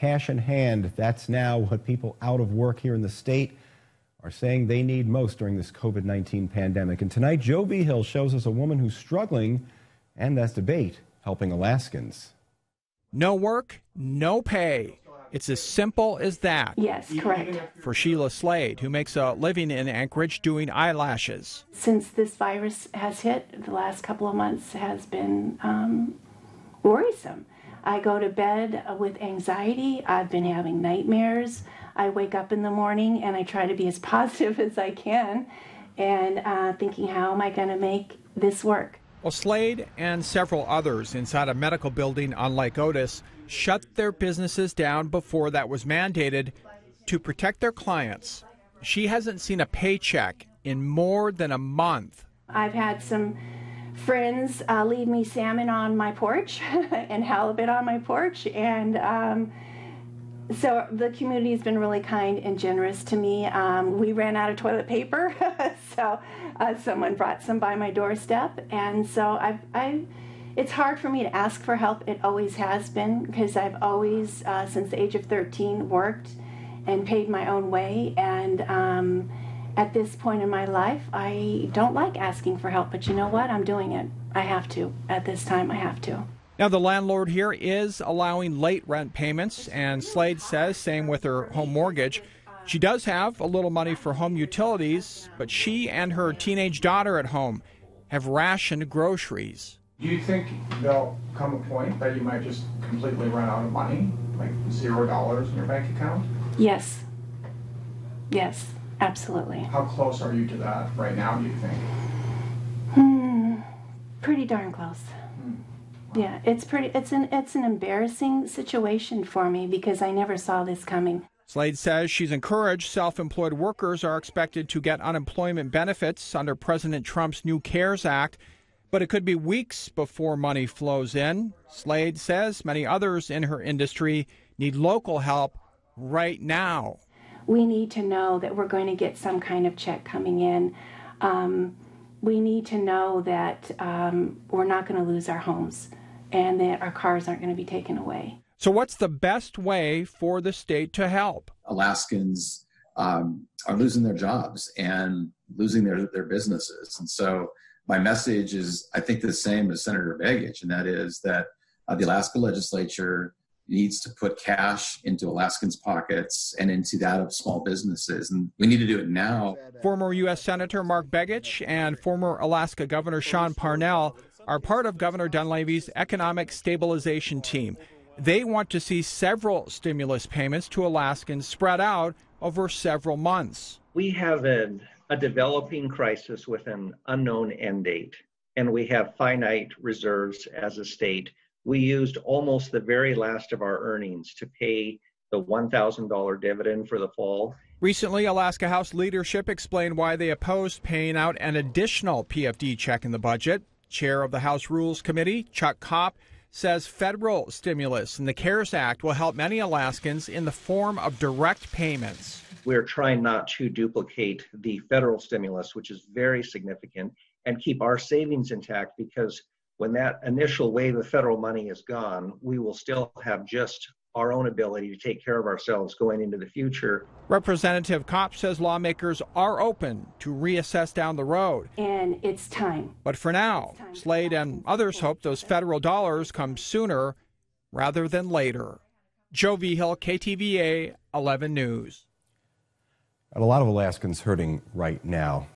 cash in hand. That's now what people out of work here in the state are saying they need most during this COVID-19 pandemic. And tonight, Joe Vigil shows us a woman who's struggling, and that's debate, helping Alaskans. No work, no pay. It's as simple as that. Yes, correct. For Sheila Slade, who makes a living in Anchorage doing eyelashes. Since this virus has hit, the last couple of months has been worrisome. I go to bed with anxiety. I've been having nightmares. I wake up in the morning and I try to be as positive as I can and thinking, how am I going to make this work? Well, Slade and several others inside a medical building on Lake Otis shut their businesses down before that was mandated to protect their clients. She hasn't seen a paycheck in more than a month. I've had some friends leave me salmon on my porch and halibut on my porch, and so the community has been really kind and generous to me. We ran out of toilet paper, so someone brought some by my doorstep, and so it's hard for me to ask for help. It always has been, because I've always, since the age of 13, worked and paid my own way, and at this point in my life, I don't like asking for help, but you know what? I'm doing it. I have to. At this time, I have to. Now, the landlord here is allowing late rent payments, and Slade says, same with her home mortgage. She does have a little money for home utilities, but she and her teenage daughter at home have rationed groceries. Do you think there'll come a point that you might just completely run out of money, like $0 in your bank account? Yes. Yes, absolutely. How close are you to that right now, do you think? Pretty darn close. Yeah, it's an embarrassing situation for me because I never saw this coming. Slade says she's encouraged self-employed workers are expected to get unemployment benefits under President Trump's new CARES Act, but it could be weeks before money flows in. Slade says many others in her industry need local help right now. We need to know that we're going to get some kind of check coming in. We need to know that we're not going to lose our homes and that our cars aren't going to be taken away. So what's the best way for the state to help? Alaskans are losing their jobs and losing their businesses. And so my message is, I think, the same as Senator Begich, and that is that the Alaska legislature needs to put cash into Alaskans' pockets and into that of small businesses. And we need to do it now. Former U.S. Senator Mark Begich and former Alaska Governor Sean Parnell are part of Governor Dunleavy's economic stabilization team. They want to see several stimulus payments to Alaskans spread out over several months. We have a developing crisis with an unknown end date, and we have finite reserves as a state. We used almost the very last of our earnings to pay the $1,000 dividend for the fall. Recently, Alaska House leadership explained why they opposed paying out an additional PFD check in the budget. Chair of the House Rules Committee, Chuck Kopp, says federal stimulus and the CARES Act will help many Alaskans in the form of direct payments. We're trying not to duplicate the federal stimulus, which is very significant, and keep our savings intact, because when that initial wave of federal money is gone, we will still have just our own ability to take care of ourselves going into the future. Representative Kopp says lawmakers are open to reassess down the road. And it's time. But for now, Slade and others hope those federal dollars come sooner rather than later. Joe Vigil, KTVA 11 News. A lot of Alaskans hurting right now.